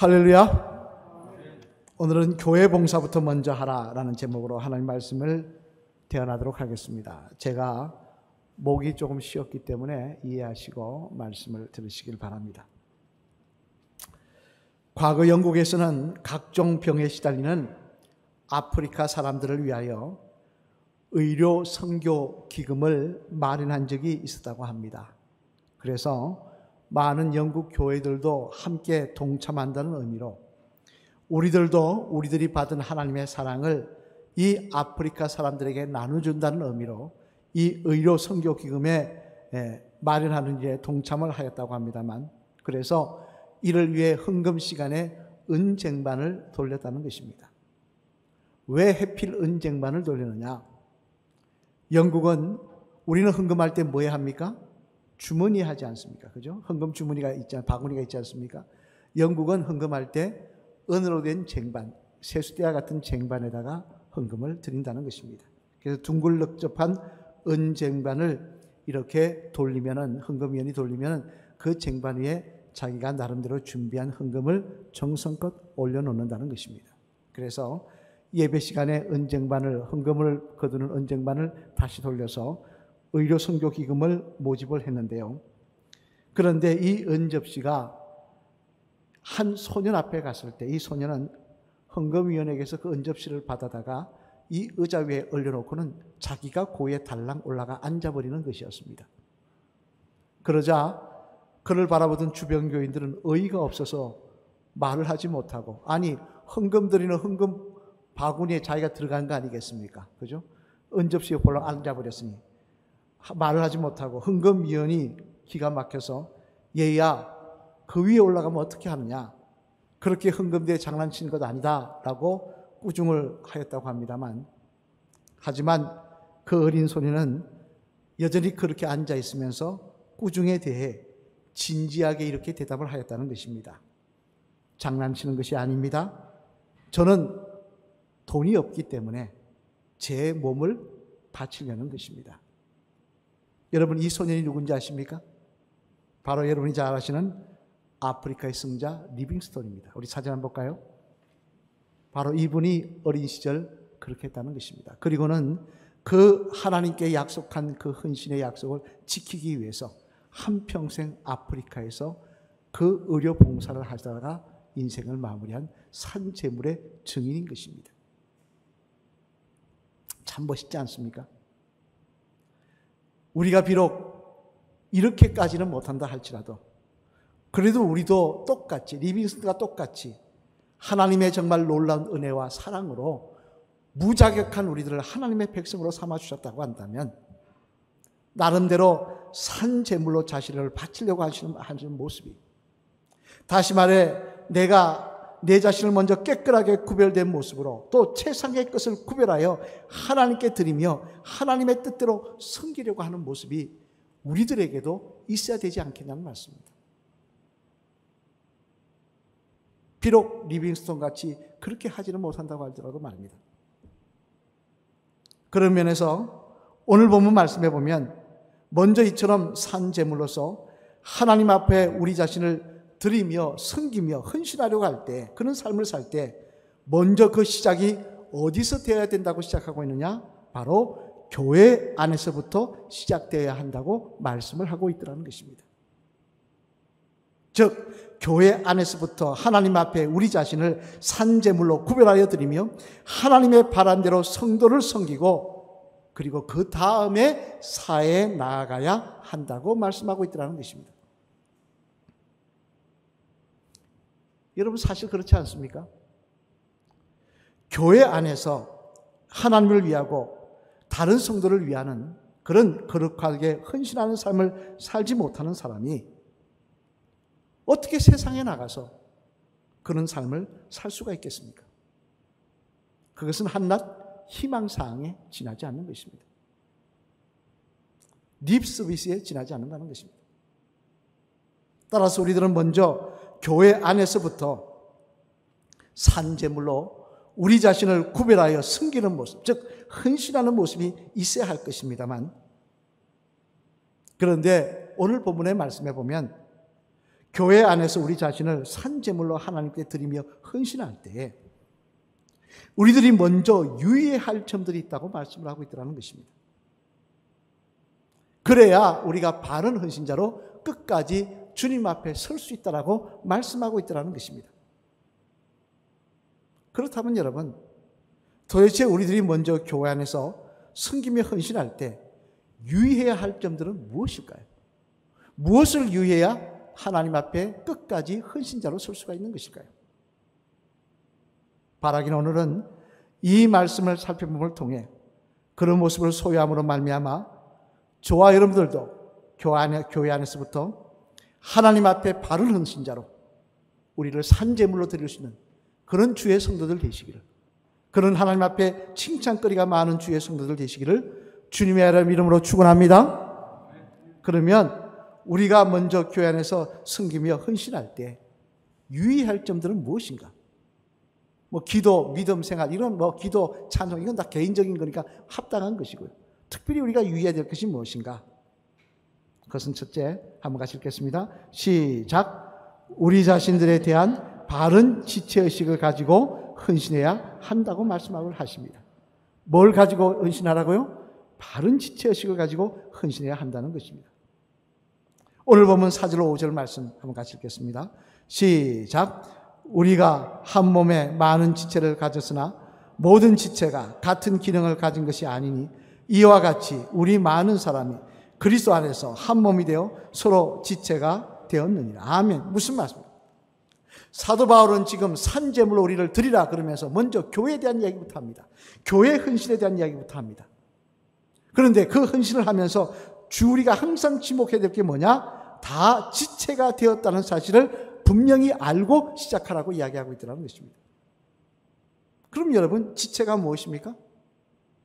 할렐루야. 오늘은 교회 봉사부터 먼저 하라라는 제목으로 하나님 말씀을 대언하도록 하겠습니다. 제가 목이 조금 쉬었기 때문에 이해하시고 말씀을 들으시길 바랍니다. 과거 영국에서는 각종 병에 시달리는 아프리카 사람들을 위하여 의료 선교 기금을 마련한 적이 있었다고 합니다. 그래서 많은 영국 교회들도 함께 동참한다는 의미로 우리들도 우리들이 받은 하나님의 사랑을 이 아프리카 사람들에게 나눠준다는 의미로 이 의료 선교 기금에 마련하는 일에 동참을 하였다고 합니다만, 그래서 이를 위해 헌금 시간에 은쟁반을 돌렸다는 것입니다. 왜 하필 은쟁반을 돌리느냐? 영국은 우리는 헌금할 때 뭐 해야 합니까? 주머니 하지 않습니까? 그죠? 헌금 주머니가 있지, 바구니가 있지 않습니까? 영국은 헌금할 때 은으로 된 쟁반, 세숫대와 같은 쟁반에다가 헌금을 드린다는 것입니다. 그래서 둥글럭접한 은쟁반을 이렇게 돌리면은, 헌금위원이 돌리면은 그 쟁반 위에 자기가 나름대로 준비한 헌금을 정성껏 올려놓는다는 것입니다. 그래서 예배 시간에 은쟁반을, 헌금을 거두는 은쟁반을 다시 돌려서 의료 선교 기금을 모집을 했는데요. 그런데 이 은접시가 한 소년 앞에 갔을 때 이 소년은 헌금위원에게서 그 은접시를 받아다가 이 의자 위에 올려놓고는 자기가 고에 달랑 올라가 앉아버리는 것이었습니다. 그러자 그를 바라보던 주변 교인들은 어이가 없어서 말을 하지 못하고, 아니 헌금 드리는 헌금 바구니에 자기가 들어간 거 아니겠습니까? 그죠? 은접시에 볼랑 앉아버렸으니 말을 하지 못하고 헌금위원이 기가 막혀서 얘야 그 위에 올라가면 어떻게 하느냐, 그렇게 헌금대에 장난치는 것 아니다 라고 꾸중을 하였다고 합니다만, 하지만 그 어린 소년은 여전히 그렇게 앉아 있으면서 꾸중에 대해 진지하게 이렇게 대답을 하였다는 것입니다. 장난치는 것이 아닙니다. 저는 돈이 없기 때문에 제 몸을 바치려는 것입니다. 여러분, 이 소년이 누군지 아십니까? 바로 여러분이 잘 아시는 아프리카의 승자 리빙스톤입니다. 우리 사진 한번 볼까요? 바로 이분이 어린 시절 그렇게 했다는 것입니다. 그리고는 그 하나님께 약속한 그 헌신의 약속을 지키기 위해서 한평생 아프리카에서 그 의료 봉사를 하다가 인생을 마무리한 산재물의 증인인 것입니다. 참 멋있지 않습니까? 우리가 비록 이렇게까지는 못한다 할지라도 그래도 우리도 똑같이, 리빙스턴과 똑같이 하나님의 정말 놀라운 은혜와 사랑으로 무자격한 우리들을 하나님의 백성으로 삼아주셨다고 한다면 나름대로 산재물로 자신을 바치려고 하시는 모습이, 다시 말해 내 자신을 먼저 깨끗하게 구별된 모습으로 또 최상의 것을 구별하여 하나님께 드리며 하나님의 뜻대로 섬기려고 하는 모습이 우리들에게도 있어야 되지 않겠냐는 말씀입니다. 비록 리빙스톤 같이 그렇게 하지는 못한다고 할지라도 말입니다. 그런 면에서 오늘 본문 말씀해 보면 먼저 이처럼 산재물로서 하나님 앞에 우리 자신을 드리며 섬기며 헌신하려고 할 때, 그런 삶을 살 때 먼저 그 시작이 어디서 되어야 된다고 시작하고 있느냐? 바로 교회 안에서부터 시작되어야 한다고 말씀을 하고 있더라는 것입니다. 즉 교회 안에서부터 하나님 앞에 우리 자신을 산재물로 구별하여 드리며 하나님의 바람대로 성도를 섬기고, 그리고 그 다음에 사회에 나아가야 한다고 말씀하고 있더라는 것입니다. 여러분, 사실 그렇지 않습니까? 교회 안에서 하나님을 위하고 다른 성도를 위하는 그런 거룩하게 헌신하는 삶을 살지 못하는 사람이 어떻게 세상에 나가서 그런 삶을 살 수가 있겠습니까? 그것은 한낱 희망사항에 지나지 않는 것입니다. 립 서비스에 지나지 않는다는 것입니다. 따라서 우리들은 먼저 교회 안에서부터 산재물로 우리 자신을 구별하여 섬기는 모습, 즉 헌신하는 모습이 있어야 할 것입니다만, 그런데 오늘 본문의 말씀에 보면 교회 안에서 우리 자신을 산제물로 하나님께 드리며 헌신할 때에 우리들이 먼저 유의해야 할 점들이 있다고 말씀을 하고 있더라는 것입니다. 그래야 우리가 바른 헌신자로 끝까지 주님 앞에 설 수 있다라고 말씀하고 있더라는 것입니다. 그렇다면 여러분, 도대체 우리들이 먼저 교회 안에서 섬기며 헌신할 때 유의해야 할 점들은 무엇일까요? 무엇을 유의해야 하나님 앞에 끝까지 헌신자로 설 수가 있는 것일까요? 바라기는 오늘은 이 말씀을 살펴봄을 통해 그런 모습을 소유함으로 말미암아 저와 여러분들도 교회 안에서부터 하나님 앞에 바른 헌신자로 우리를 산제물로 드릴 수 있는 그런 주의 성도들 되시기를, 그런 하나님 앞에 칭찬거리가 많은 주의 성도들 되시기를 주님의 이름으로 축원합니다. 그러면 우리가 먼저 교회 안에서 섬기며 헌신할 때 유의할 점들은 무엇인가? 기도, 믿음 생활, 이런 기도, 찬송, 이건 다 개인적인 거니까 합당한 것이고요. 특별히 우리가 유의해야 될 것이 무엇인가? 그것은 첫째, 한번 같이 읽겠습니다. 시작. 우리 자신들에 대한 바른 지체의식을 가지고 헌신해야 한다고 말씀하고 하십니다. 뭘 가지고 헌신하라고요? 바른 지체의식을 가지고 헌신해야 한다는 것입니다. 오늘 보면 4절 5절 말씀 한번 같이 읽겠습니다. 시작. 우리가 한 몸에 많은 지체를 가졌으나 모든 지체가 같은 기능을 가진 것이 아니니 이와 같이 우리 많은 사람이 그리스도 안에서 한 몸이 되어 서로 지체가 되었느니라. 아멘. 무슨 말씀입니까? 사도 바울은 지금 산제물로 우리를 드리라 그러면서 먼저 교회에 대한 이야기부터 합니다. 교회 헌신에 대한 이야기부터 합니다. 그런데 그 헌신을 하면서 우리가 항상 지목해야 될 게 뭐냐? 다 지체가 되었다는 사실을 분명히 알고 시작하라고 이야기하고 있더라는 것입니다. 그럼 여러분, 지체가 무엇입니까?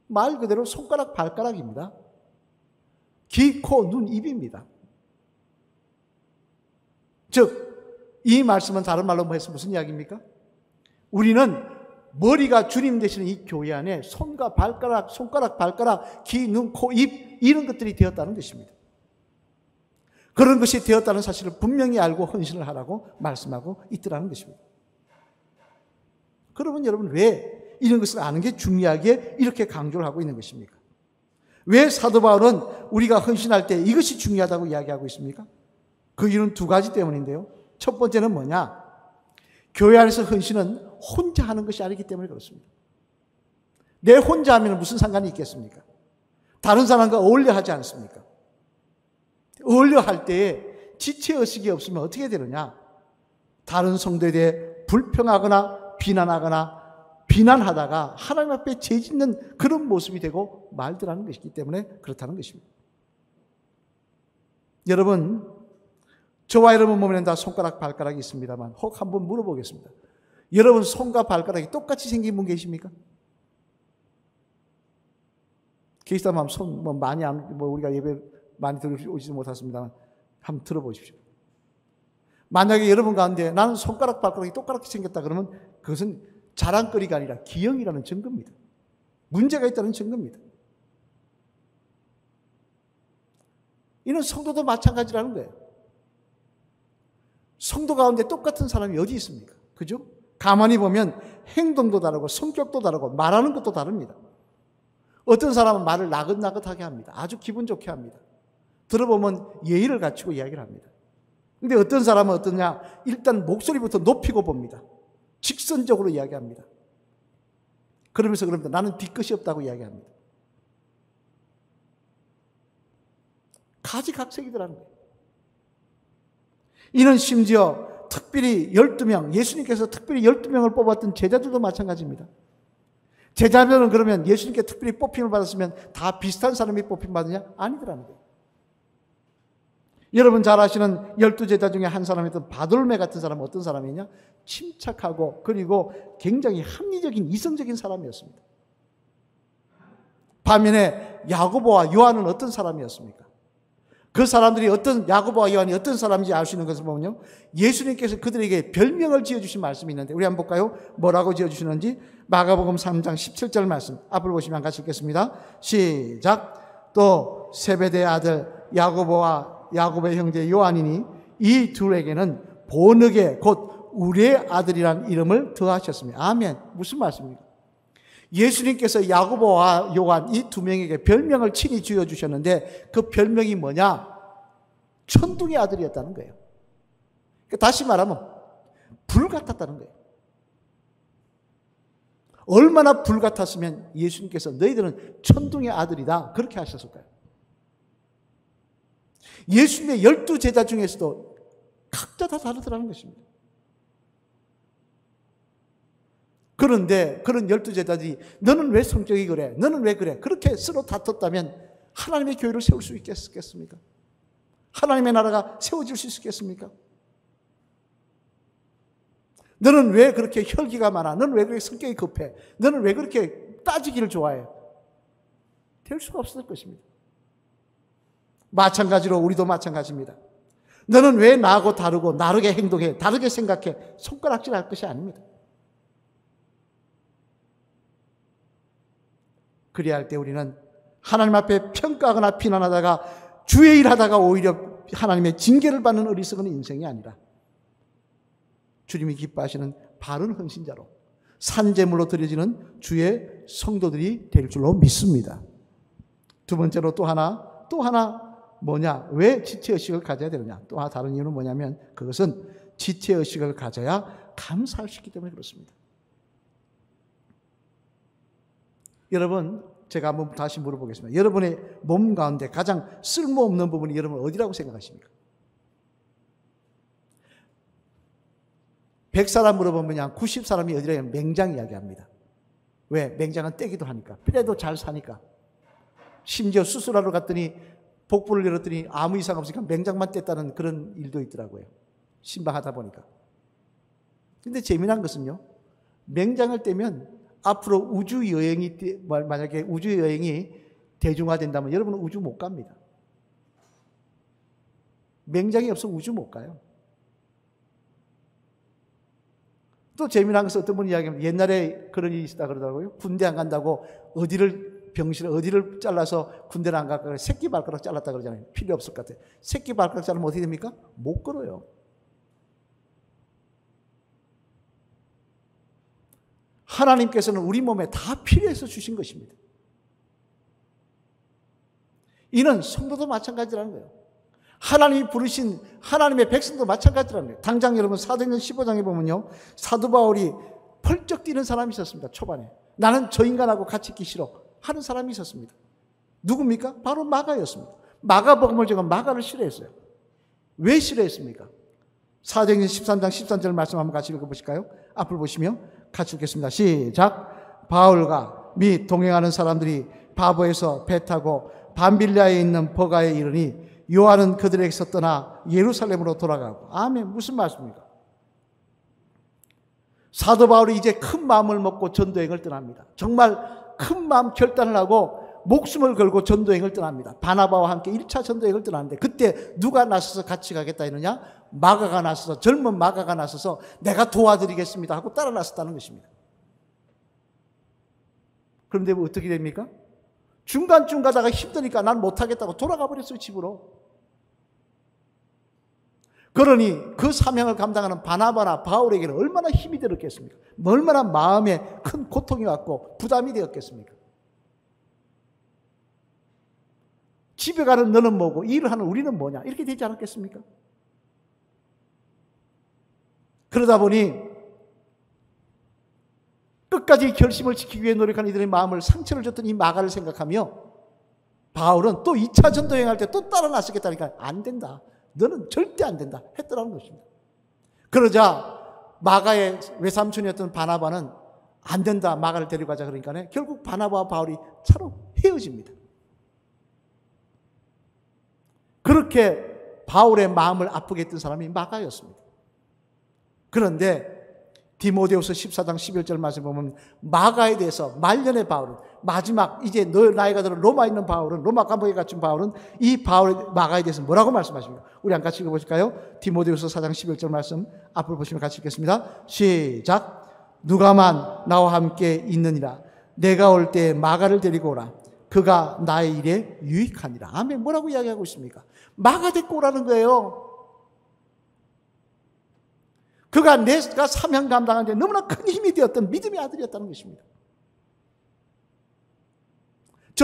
말 그대로 손가락, 발가락입니다. 귀, 코, 눈, 입입니다. 즉, 이 말씀은 다른 말로 해서 무슨 이야기입니까? 우리는 머리가 주님 되시는 이 교회 안에 손과 발가락, 손가락, 발가락, 귀, 눈, 코, 입 이런 것들이 되었다는 것입니다. 그런 것이 되었다는 사실을 분명히 알고 헌신을 하라고 말씀하고 있더라는 것입니다. 그러면 여러분, 왜 이런 것을 아는 게 중요하게 이렇게 강조를 하고 있는 것입니까? 왜 사도 바울은 우리가 헌신할 때 이것이 중요하다고 이야기하고 있습니까? 그 이유는 두 가지 때문인데요. 첫 번째는 뭐냐? 교회 안에서 헌신은 혼자 하는 것이 아니기 때문에 그렇습니다. 내 혼자 하면 무슨 상관이 있겠습니까? 다른 사람과 어울려 하지 않습니까? 어울려 할 때에 지체의식이 없으면 어떻게 되느냐? 다른 성도에 대해 불평하거나 비난하다가 하나님 앞에 죄짓는 그런 모습이 되고 말더라는 것이기 때문에 그렇다는 것입니다. 여러분, 저와 여러분 몸에는 다 손가락, 발가락이 있습니다만 혹 한번 물어보겠습니다. 여러분 손과 발가락이 똑같이 생긴 분 계십니까? 계시다면 손 많이 우리가 예배 많이 들어오지도 못했습니다만 한번 들어보십시오. 만약에 여러분 가운데 나는 손가락, 발가락이 똑같이 생겼다 그러면 그것은 자랑거리가 아니라 기형이라는 증거입니다. 문제가 있다는 증거입니다. 이는 성도도 마찬가지라는 거예요. 성도 가운데 똑같은 사람이 어디 있습니까? 그죠? 가만히 보면 행동도 다르고 성격도 다르고 말하는 것도 다릅니다. 어떤 사람은 말을 나긋나긋하게 합니다. 아주 기분 좋게 합니다. 들어보면 예의를 갖추고 이야기를 합니다. 근데 어떤 사람은 어떠냐? 일단 목소리부터 높이고 봅니다. 직선적으로 이야기합니다. 그러면서 그럽니다. 나는 뒤끝이 없다고 이야기합니다. 가지각색이더라는 거예요. 이는 심지어 특별히 12명, 예수님께서 특별히 12명을 뽑았던 제자들도 마찬가지입니다. 제자들은 그러면 예수님께 특별히 뽑힘을 받았으면 다 비슷한 사람이 뽑힘 받느냐? 아니더라는 거예요. 여러분 잘 아시는 12제자 중에 한 사람이었던 바돌메 같은 사람은 어떤 사람이냐? 침착하고 그리고 굉장히 합리적인 이성적인 사람이었습니다. 반면에 야고보와 요한은 어떤 사람이었습니까? 그 사람들이 야고보와 요한이 어떤 사람인지 알 수 있는 것을 보면요, 예수님께서 그들에게 별명을 지어주신 말씀이 있는데 우리 한번 볼까요? 뭐라고 지어주시는지. 마가복음 3장 17절 말씀 앞을 보시면 같이 읽겠습니다. 시작. 또 세베대의 아들 야고보와 야고보의 형제 요한이니 이 둘에게는 본흑의 곧 우리의 아들이라는 이름을 더하셨습니다. 아멘. 무슨 말씀입니까? 예수님께서 야고보와 요한 이 두 명에게 별명을 친히 지어주셨는데 그 별명이 뭐냐? 천둥의 아들이었다는 거예요. 다시 말하면 불 같았다는 거예요. 얼마나 불 같았으면 예수님께서 너희들은 천둥의 아들이다 그렇게 하셨을까요? 예수님의 12제자 중에서도 각자 다 다르더라는 것입니다. 그런데 그런 12제자들이 너는 왜 성격이 그래? 너는 왜 그래? 그렇게 서로 다퉜다면 하나님의 교회를 세울 수 있겠습니까? 하나님의 나라가 세워질 수 있겠습니까? 너는 왜 그렇게 혈기가 많아? 너는 왜 그렇게 성격이 급해? 너는 왜 그렇게 따지기를 좋아해? 될 수가 없을 것입니다. 마찬가지로 우리도 마찬가지입니다. 너는 왜 나하고 다르고 다르게 행동해? 다르게 생각해? 손가락질할 것이 아닙니다. 그래야 할 때 우리는 하나님 앞에 평가하거나 비난하다가 주의 일하다가 오히려 하나님의 징계를 받는 어리석은 인생이 아니라 주님이 기뻐하시는 바른 헌신자로 산제물로 드려지는 주의 성도들이 될 줄로 믿습니다. 두 번째로 또 하나 뭐냐? 왜 지체의식을 가져야 되느냐? 또 하나 다른 이유는 뭐냐면 그것은 지체의식을 가져야 감사할 수 있기 때문에 그렇습니다. 여러분, 제가 한번 다시 물어보겠습니다. 여러분의 몸 가운데 가장 쓸모없는 부분이 여러분 어디라고 생각하십니까? 100사람 물어보면 그냥 90사람이 어디라고 하면 맹장 이야기합니다. 왜? 맹장은 떼기도 하니까. 뼈도 잘 사니까. 심지어 수술하러 갔더니 복부를 열었더니 아무 이상 없으니까 맹장만 뗐다는 그런 일도 있더라고요. 신방하다 보니까. 근데 재미난 것은요. 맹장을 떼면 앞으로 만약에 우주여행이 대중화된다면 여러분은 우주 못 갑니다. 맹장이 없으면 우주 못 가요. 또 재미난 것은 어떤 분이 이야기하면 옛날에 그런 일이 있었다 그러더라고요. 군대 안 간다고 어디를 잘라서 군대를 안 갈까? 새끼 발가락 잘랐다 그러잖아요. 필요 없을 것 같아요. 새끼 발가락 자르면 어떻게 됩니까? 못 걸어요. 하나님께서는 우리 몸에 다 필요해서 주신 것입니다. 이는 성도도 마찬가지라는 거예요. 하나님이 부르신 하나님의 백성도 마찬가지라는 거예요. 당장 여러분 사도행전 15장에 보면요. 사도 바울이 펄쩍 뛰는 사람이 있었습니다. 초반에. 나는 저 인간하고 같이 있기 싫어 하는 사람이 있었습니다. 누굽니까? 바로 마가였습니다. 마가복음을 적은 마가를 싫어했어요. 왜 싫어했습니까? 사도행전 13장 13절 말씀 한번 같이 읽어보실까요? 앞을 보시며 같이 읽겠습니다. 시작. 바울과 및 동행하는 사람들이 바보에서 배 타고 밤빌리아에 있는 버가에 이르니 요한은 그들에게서 떠나 예루살렘으로 돌아가고. 아멘. 무슨 말씀입니까? 사도 바울이 이제 큰 마음을 먹고 전도행을 떠납니다. 정말 큰 마음 결단을 하고 목숨을 걸고 전도행을 떠납니다. 바나바와 함께 1차 전도행을 떠나는데 그때 누가 나서서 같이 가겠다 했느냐? 마가가 나서서, 젊은 마가가 나서서 내가 도와드리겠습니다 하고 따라 나섰다는 것입니다. 그런데 어떻게 됩니까? 중간쯤 가다가 힘드니까 난 못하겠다고 돌아가 버렸어요, 집으로. 그러니 그 사명을 감당하는 바나바나 바울에게는 얼마나 힘이 들었겠습니까? 얼마나 마음에 큰 고통이 왔고 부담이 되었겠습니까? 집에 가는 너는 뭐고 일을 하는 우리는 뭐냐? 이렇게 되지 않았겠습니까? 그러다 보니 끝까지 결심을 지키기 위해 노력하는 이들의 마음을 상처를 줬던 이 마가를 생각하며 바울은 또 2차 전도여행할 때 또 따라 나서겠다니까 안 된다. 너는 절대 안 된다 했더라는 것입니다. 그러자 마가의 외삼촌이었던 바나바는 안 된다. 마가를 데려가자 그러니까 결국 바나바와 바울이 차로 헤어집니다. 그렇게 바울의 마음을 아프게 했던 사람이 마가였습니다. 그런데 디모데후서 14장 11절 말씀 보면 마가에 대해서 말년의 바울은 마지막 이제 너 나이가 들어 로마에 있는 바울은 로마 감옥에 갇힌 바울은 이 바울 마가에 대해서 뭐라고 말씀하십니까? 우리 한 같이 읽어보실까요? 디모데후서 4장 11절 말씀 앞을 보시면 같이 읽겠습니다. 시작. 누가만 나와 함께 있느니라. 내가 올 때 마가를 데리고 오라. 그가 나의 일에 유익하니라. 아멘. 뭐라고 이야기하고 있습니까? 마가 데리고 오라는 거예요. 그가 내가 사명 감당하는데 너무나 큰 힘이 되었던 믿음의 아들이었다는 것입니다.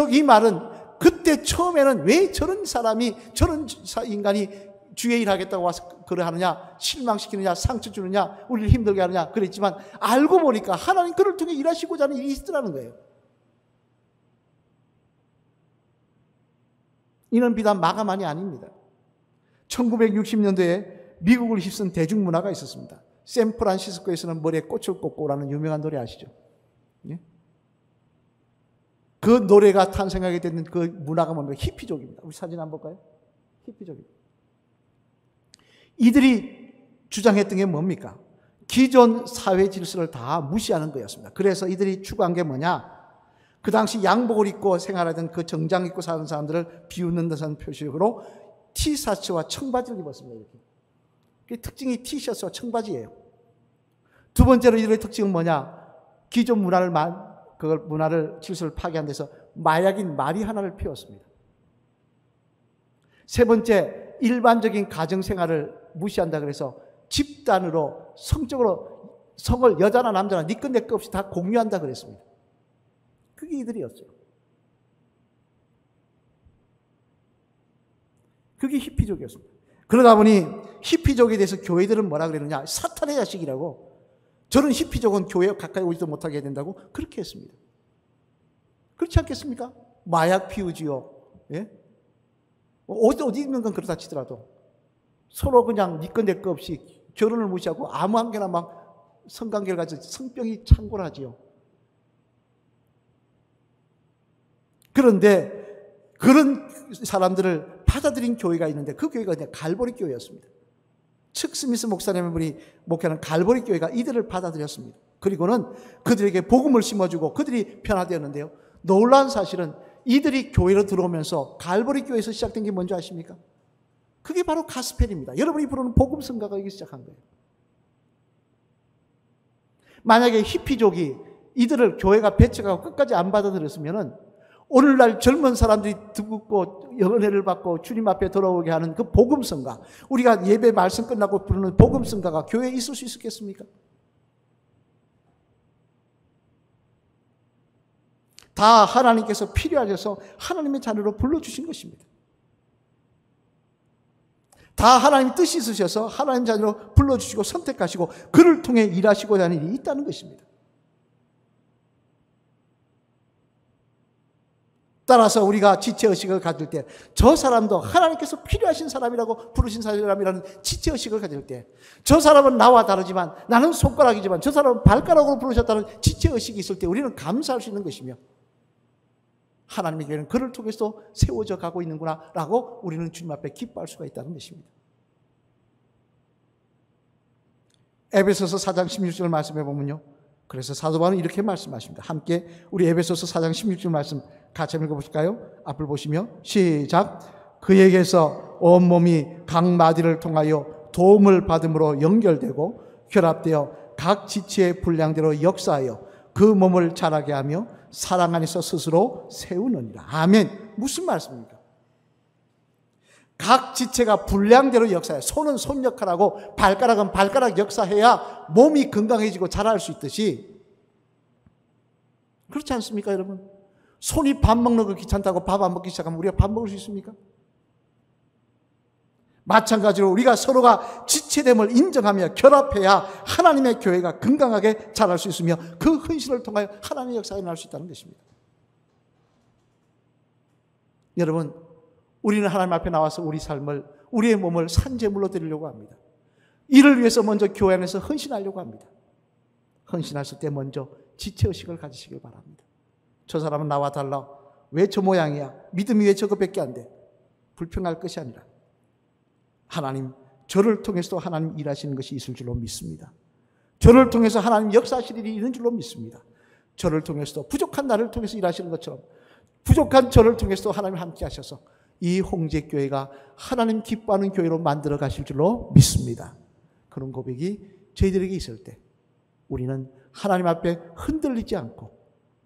이 말은 그때 처음에는 왜 저런 사람이, 저런 인간이 주의 일 하겠다고 와서 그래 하느냐, 실망시키느냐, 상처 주느냐, 우리를 힘들게 하느냐 그랬지만, 알고 보니까 하나님 그를 통해 일하시고자 하는 일이 있더라는 거예요. 이는 비단 마가만이 아닙니다. 1960년도에 미국을 휩쓴 대중문화가 있었습니다. 샌프란시스코에서는 머리에 꽃을 꽂고라는 유명한 노래 아시죠? 예? 그 노래가 탄생하게 된 그 문화가 뭡니까? 히피족입니다. 우리 사진 한번 볼까요? 히피족입니다. 이들이 주장했던 게 뭡니까? 기존 사회 질서를 다 무시하는 거였습니다. 그래서 이들이 추구한 게 뭐냐? 그 당시 양복을 입고 생활하던 그 정장 입고 사는 사람들을 비웃는 듯한 표시로 티셔츠와 청바지를 입었습니다. 이렇게. 그 특징이 티셔츠와 청바지예요. 두 번째로 이들의 특징은 뭐냐? 기존 문화를 질서를 파괴한 데서 마약인 마리화나를 피웠습니다. 세 번째, 일반적인 가정생활을 무시한다 그래서 집단으로 성적으로 성을 여자나 남자나 니끈 내꺼 없이 다 공유한다 그랬습니다. 그게 이들이었어요. 그게 히피족이었습니다. 그러다 보니 히피족에 대해서 교회들은 뭐라 그랬느냐? 사탄의 자식이라고. 저런 히피족은 교회에 가까이 오지도 못하게 해야 된다고 그렇게 했습니다. 그렇지 않겠습니까? 마약 피우지요. 예? 어디 있는 건 그렇다 치더라도 서로 그냥 니꺼 내꺼 없이 결혼을 무시하고 아무 관계나 막 성관계를 가지고 성병이 창궐하지요. 그런데 그런 사람들을 받아들인 교회가 있는데 그 교회가 그냥 갈보리 교회였습니다. 측 스미스 목사님이 목회하는 갈보리 교회가 이들을 받아들였습니다. 그리고는 그들에게 복음을 심어주고 그들이 변화되었는데요. 놀라운 사실은 이들이 교회로 들어오면서 갈보리 교회에서 시작된 게 뭔지 아십니까? 그게 바로 가스펠입니다. 여러분이 부르는 복음 성가가 여기 시작한 거예요. 만약에 히피족이 이들을 교회가 배척하고 끝까지 안 받아들였으면은 오늘날 젊은 사람들이 듣고 은혜를 받고 주님 앞에 돌아오게 하는 그 복음 성가, 우리가 예배 말씀 끝나고 부르는 복음 성가가 교회에 있을 수 있었겠습니까? 다 하나님께서 필요하셔서 하나님의 자녀로 불러주신 것입니다. 다 하나님 뜻이 있으셔서 하나님 자녀로 불러주시고 선택하시고 그를 통해 일하시고자 하는 일이 있다는 것입니다. 따라서 우리가 지체의식을 가질 때 저 사람도 하나님께서 필요하신 사람이라고 부르신 사람이라는 지체의식을 가질 때 저 사람은 나와 다르지만 나는 손가락이지만 저 사람은 발가락으로 부르셨다는 지체의식이 있을 때 우리는 감사할 수 있는 것이며 하나님의 교회는 그를 통해서 세워져 가고 있는구나 라고 우리는 주님 앞에 기뻐할 수가 있다는 것입니다. 에베소서 4장 16절 말씀해 보면요. 그래서 사도 바울은 이렇게 말씀하십니다. 함께 우리 에베소서 4장 16절 말씀 같이 한번 읽어보실까요? 앞을 보시며 시작. 그에게서 온몸이 각 마디를 통하여 도움을 받음으로 연결되고 결합되어 각 지체의 분량대로 역사하여 그 몸을 자라게 하며 사랑 안에서 스스로 세우느니라. 아멘. 무슨 말씀입니까? 각 지체가 분량대로 역사해요. 손은 손 역할하고 발가락은 발가락 역사해야 몸이 건강해지고 자랄 수 있듯이, 그렇지 않습니까 여러분? 손이 밥 먹는 거 귀찮다고 밥 안 먹기 시작하면 우리가 밥 먹을 수 있습니까? 마찬가지로 우리가 서로가 지체됨을 인정하며 결합해야 하나님의 교회가 건강하게 자랄 수 있으며 그 헌신을 통하여 하나님의 역사가 날 수 있다는 것입니다. 여러분, 우리는 하나님 앞에 나와서 우리 삶을, 우리의 몸을 산제물로 드리려고 합니다. 이를 위해서 먼저 교회 안에서 헌신하려고 합니다. 헌신하실 때 먼저 지체의식을 가지시길 바랍니다. 저 사람은 나와 달라. 왜 저 모양이야? 믿음이 왜 저것밖에 안 돼? 불평할 것이 아니라 하나님, 저를 통해서도 하나님 일하시는 것이 있을 줄로 믿습니다. 저를 통해서 하나님 역사하실 일이 있는 줄로 믿습니다. 저를 통해서도 부족한 나를 통해서 일하시는 것처럼 부족한 저를 통해서도 하나님 함께 하셔서 이 홍제교회가 하나님 기뻐하는 교회로 만들어 가실 줄로 믿습니다. 그런 고백이 저희들에게 있을 때 우리는 하나님 앞에 흔들리지 않고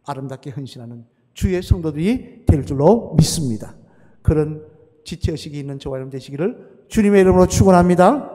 아름답게 헌신하는 주의 성도들이 될 줄로 믿습니다. 그런 지체의식이 있는 저와 여러분 되시기를 주님의 이름으로 축원합니다.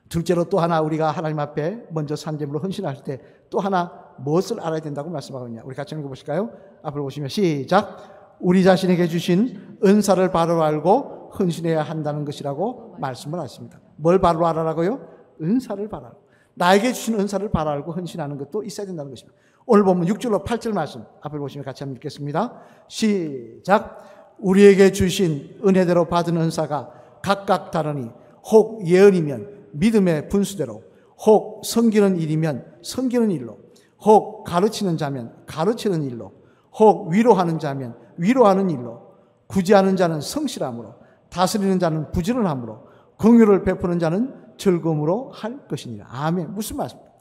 둘째로 또 하나 우리가 하나님 앞에 먼저 산재물로 헌신할 때 또 하나 무엇을 알아야 된다고 말씀하거든요. 우리 같이 읽어보실까요? 앞을 보시면 시작. 우리 자신에게 주신 은사를 바로 알고 헌신해야 한다는 것이라고 말씀을 하십니다. 뭘 바로 알아라고요? 은사를 바로 알고. 나에게 주신 은사를 바로 알고 헌신하는 것도 있어야 된다는 것입니다. 오늘 보면 6절로 8절 말씀 앞을 보시면 같이 한번 읽겠습니다. 시작. 우리에게 주신 은혜대로 받은 은사가 각각 다르니 혹 예언이면 믿음의 분수대로, 혹 섬기는 일이면 섬기는 일로, 혹 가르치는 자면 가르치는 일로, 혹 위로하는 자면 위로하는 일로, 구제하는 자는 성실함으로, 다스리는 자는 부지런함으로, 긍휼을 베푸는 자는 즐거움으로 할 것이니라. 아멘. 무슨 말씀입니까?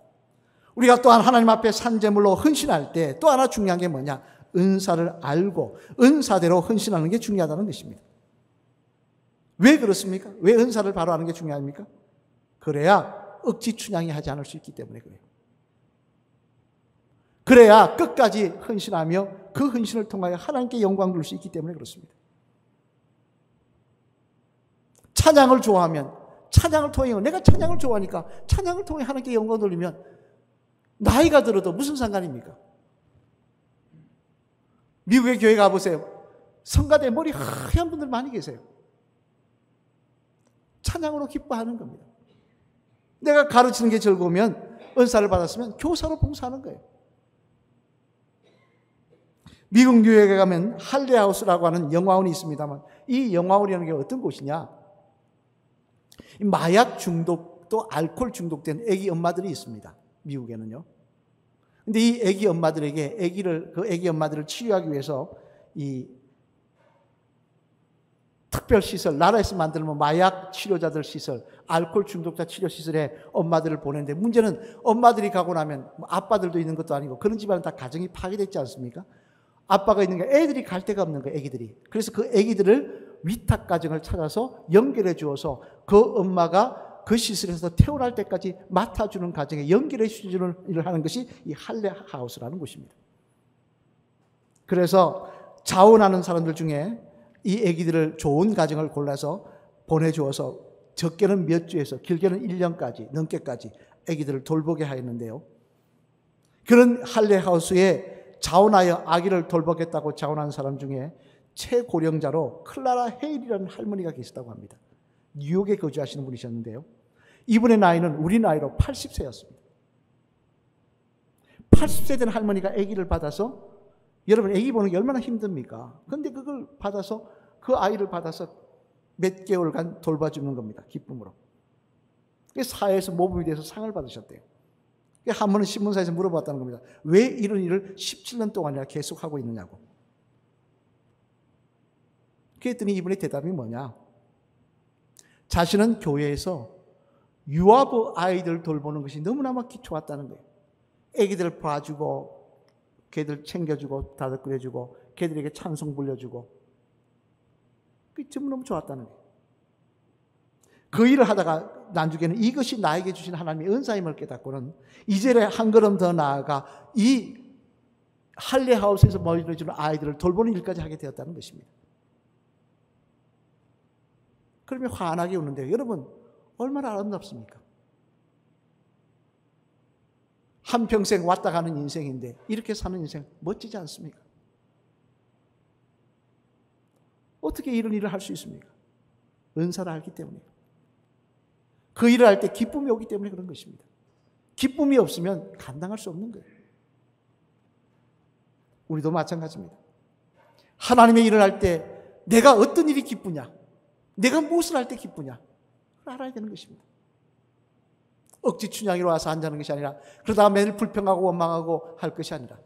우리가 또한 하나님 앞에 산제물로 헌신할 때 또 하나 중요한 게 뭐냐? 은사를 알고 은사대로 헌신하는 게 중요하다는 것입니다. 왜 그렇습니까? 왜 은사를 바로 아는 게 중요합니까? 그래야 억지 춘향이 하지 않을 수 있기 때문에 그래요. 그래야 끝까지 헌신하며 그 헌신을 통하여 하나님께 영광 돌릴 수 있기 때문에 그렇습니다. 찬양을 좋아하면 찬양을 통해, 내가 찬양을 좋아하니까 찬양을 통해 하나님께 영광 돌리면 나이가 들어도 무슨 상관입니까? 미국의 교회 가보세요. 성가대 머리 하얀 분들 많이 계세요. 찬양으로 기뻐하는 겁니다. 내가 가르치는 게 즐거우면, 은사를 받았으면 교사로 봉사하는 거예요. 미국 뉴욕에 가면 할레하우스라고 하는 영화원이 있습니다만, 이 영화원이라는 게 어떤 곳이냐? 마약 중독 또 알코올 중독된 아기 엄마들이 있습니다. 미국에는요. 근데 이 아기 엄마들에게 그 아기 엄마들을 치유하기 위해서 이 특별 시설, 나라에서 만들면 마약 치료자들 시설, 알코올 중독자 치료 시설에 엄마들을 보내는데, 문제는 엄마들이 가고 나면 아빠들도 있는 것도 아니고 그런 집안은 다 가정이 파괴됐지 않습니까? 아빠가 있는 게 애들이 갈 데가 없는 거예요, 애기들이. 그래서 그 애기들을 위탁 가정을 찾아서 연결해 주어서 그 엄마가 그 시설에서 퇴원할 때까지 맡아주는 가정에 연결해 주는 일을 하는 것이 이 할레하우스라는 곳입니다. 그래서 자원하는 사람들 중에 이 아기들을 좋은 가정을 골라서 보내주어서 적게는 몇 주에서 길게는 1년까지 넘게까지 아기들을 돌보게 하였는데요. 그런 할레하우스에 자원하여 아기를 돌보겠다고 자원한 사람 중에 최고령자로 클라라 헤일이라는 할머니가 계시다고 합니다. 뉴욕에 거주하시는 분이셨는데요. 이분의 나이는 우리 나이로 80세였습니다. 80세 된 할머니가 아기를 받아서, 여러분 아기 보는 게 얼마나 힘듭니까? 그런데 그걸 받아서, 그 아이를 받아서 몇 개월간 돌봐주는 겁니다. 기쁨으로. 사회에서 모범이 돼서 상을 받으셨대요. 한 번은 신문사에서 물어봤다는 겁니다. 왜 이런 일을 17년 동안이나 계속하고 있느냐고. 그랬더니 이분의 대답이 뭐냐? 자신은 교회에서 유아부 아이들 돌보는 것이 너무나마 좋았다는 거예요. 애기들 봐주고, 걔들 챙겨주고, 다독거려주고, 걔들에게 찬송 불려주고, 그게 너무 좋았다는 거예요. 그 일을 하다가 나중에는 이것이 나에게 주신 하나님의 은사임을 깨닫고는 이제래 한 걸음 더 나아가 이 할레하우스에서 모여주는 아이들을 돌보는 일까지 하게 되었다는 것입니다. 그러면 환하게 웃는데요. 여러분, 얼마나 아름답습니까? 한평생 왔다 가는 인생인데 이렇게 사는 인생 멋지지 않습니까? 어떻게 이런 일을 할 수 있습니까? 은사를 알기 때문에. 그 일을 할 때 기쁨이 오기 때문에 그런 것입니다. 기쁨이 없으면 감당할 수 없는 거예요. 우리도 마찬가지입니다. 하나님의 일을 할 때 내가 어떤 일이 기쁘냐, 내가 무엇을 할 때 기쁘냐, 그걸 알아야 되는 것입니다. 억지 춘향이로 와서 앉아는 것이 아니라, 그러다가 매일 불평하고 원망하고 할 것이 아니라,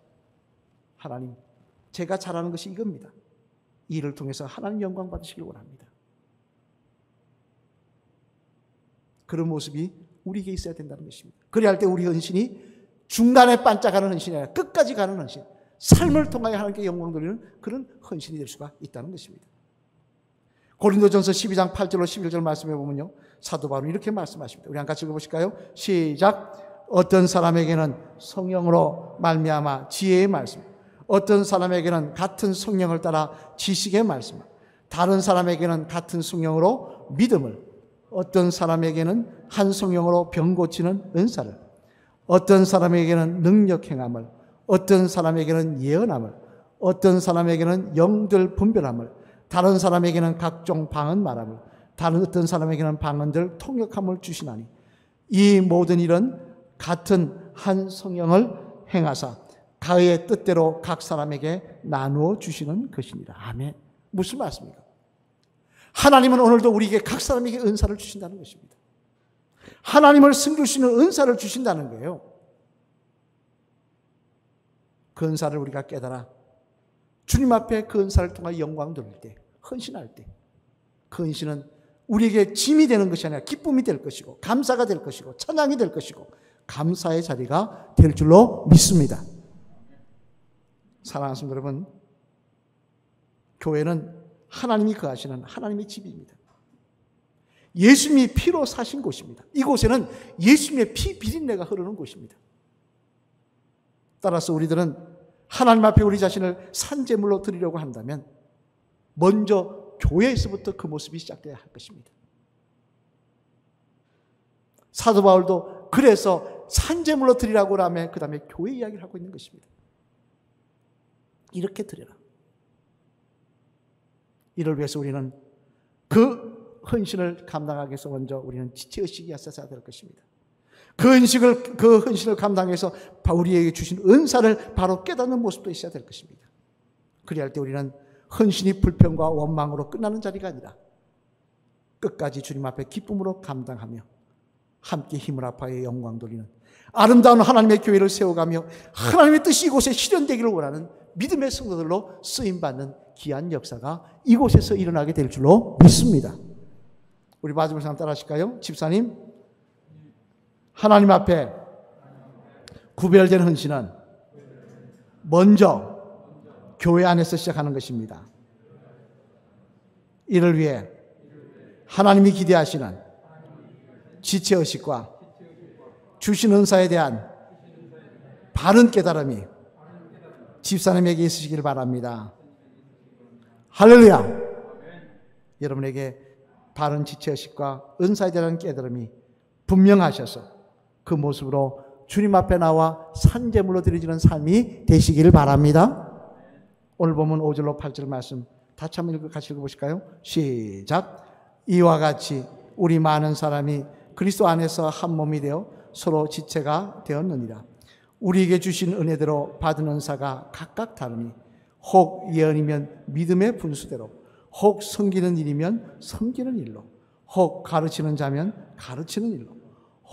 하나님, 제가 잘하는 것이 이겁니다. 이 일을 통해서 하나님 영광 받으시길 원합니다. 그런 모습이 우리에게 있어야 된다는 것입니다. 그래야 할 때 우리 헌신이 중간에 반짝하는 헌신이 아니라 끝까지 가는 헌신, 삶을 통하여 하나님께 영광 돌리는 그런 헌신이 될 수가 있다는 것입니다. 고린도전서 12장 8절로 11절 말씀해 보면요, 사도 바울은 이렇게 말씀하십니다. 우리 한 같이 읽어보실까요? 시작. 어떤 사람에게는 성령으로 말미암아 지혜의 말씀, 어떤 사람에게는 같은 성령을 따라 지식의 말씀, 다른 사람에게는 같은 성령으로 믿음을, 어떤 사람에게는 한 성령으로 병 고치는 은사를, 어떤 사람에게는 능력 행함을, 어떤 사람에게는 예언함을, 어떤 사람에게는 영들 분별함을, 다른 사람에게는 각종 방언 말함을, 다른 어떤 사람에게는 방언들 통역함을 주시나니 이 모든 일은 같은 한 성령을 행하사 그의 뜻대로 각 사람에게 나누어 주시는 것이니라. 아멘. 무슨 말씀입니까? 하나님은 오늘도 우리에게 각 사람에게 은사를 주신다는 것입니다. 하나님을 섬길 수 있는 은사를 주신다는 거예요. 그 은사를 우리가 깨달아 주님 앞에 그 은사를 통하여 영광 돌릴 때, 헌신할 때, 그 헌신은 우리에게 짐이 되는 것이 아니라 기쁨이 될 것이고 감사가 될 것이고 찬양이 될 것이고 감사의 자리가 될 줄로 믿습니다. 사랑하는 성도 여러분, 교회는 하나님이 거하시는 하나님의 집입니다. 예수님이 피로 사신 곳입니다. 이곳에는 예수님의 피 비린내가 흐르는 곳입니다. 따라서 우리들은 하나님 앞에 우리 자신을 산제물로 드리려고 한다면 먼저 교회에서부터 그 모습이 시작돼야 할 것입니다. 사도 바울도 그래서 산제물로 드리라고 하며 그 다음에 교회 이야기를 하고 있는 것입니다. 이렇게 드려라. 이를 위해서 우리는 그 헌신을 감당하기 위해서 먼저 우리는 지체의식이 있어야 될 것입니다. 그 헌신을 감당해서 우리에게 주신 은사를 바로 깨닫는 모습도 있어야 될 것입니다. 그리할 때 우리는 헌신이 불평과 원망으로 끝나는 자리가 아니라 끝까지 주님 앞에 기쁨으로 감당하며 함께 힘을 합하여 영광 돌리는 아름다운 하나님의 교회를 세워가며 하나님의 뜻이 이곳에 실현되기를 원하는 믿음의 성도들로 쓰임받는 귀한 역사가 이곳에서 일어나게 될 줄로 믿습니다. 우리 마지막 사람 따라 하실까요? 집사님, 하나님 앞에 구별된 헌신은 먼저 교회 안에서 시작하는 것입니다. 이를 위해 하나님이 기대하시는 지체의식과 주신 은사에 대한 바른 깨달음이 집사님에게 있으시길 바랍니다. 할렐루야! 여러분에게 바른 지체의식과 은사에 대한 깨달음이 분명하셔서 그 모습으로 주님 앞에 나와 산제물로 드려지는 삶이 되시기를 바랍니다. 오늘 보면 5절로 8절 말씀 다시 한번 같이 읽어보실까요? 시작! 이와 같이 우리 많은 사람이 그리스도 안에서 한 몸이 되어 서로 지체가 되었느니라. 우리에게 주신 은혜대로 받은 은사가 각각 다르니 혹 예언이면 믿음의 분수대로, 혹 섬기는 일이면 섬기는 일로, 혹 가르치는 자면 가르치는 일로,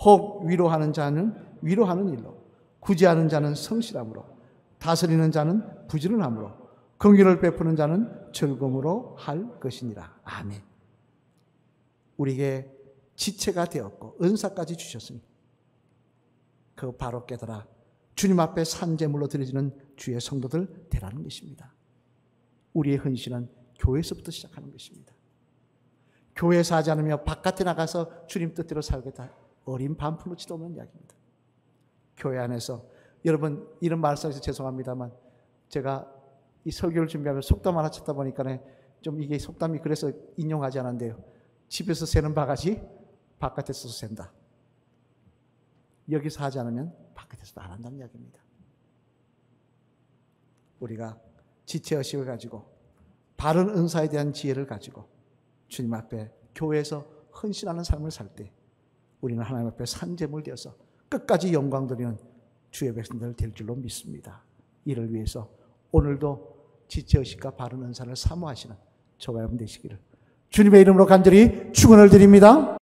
혹 위로하는 자는 위로하는 일로, 구제하는 자는 성실함으로, 다스리는 자는 부지런함으로, 긍휼을 베푸는 자는 즐거움으로 할 것이니라. 아멘. 우리에게 지체가 되었고 은사까지 주셨으니 그 바로 깨달아 주님 앞에 산제물로 드려지는 주의 성도들 되라는 것입니다. 우리의 헌신은 교회에서부터 시작하는 것입니다. 교회에서 하지 않으며 바깥에 나가서 주님 뜻대로 살겠다. 어린 반푼으로치도 없는 이야기입니다. 교회 안에서 여러분 이런 말씀해서 죄송합니다만 제가 이 설교를 준비하면 속담 하나 찾다 보니까 좀 이게 속담이 그래서 인용하지 않았는데요. 집에서 새는 바가지 바깥에서 샌다. 여기서 하지 않으면 바깥에서도 안 한다는 이야기입니다. 우리가 지체의식을 가지고 바른 은사에 대한 지혜를 가지고 주님 앞에 교회에서 헌신하는 삶을 살 때 우리는 하나님 앞에 산제물 되어서 끝까지 영광 돌리는 주의 백성들 될 줄로 믿습니다. 이를 위해서 오늘도 지체의식과 바른 은사를 사모하시는 저와 여러분 되시기를 주님의 이름으로 간절히 축원을 드립니다.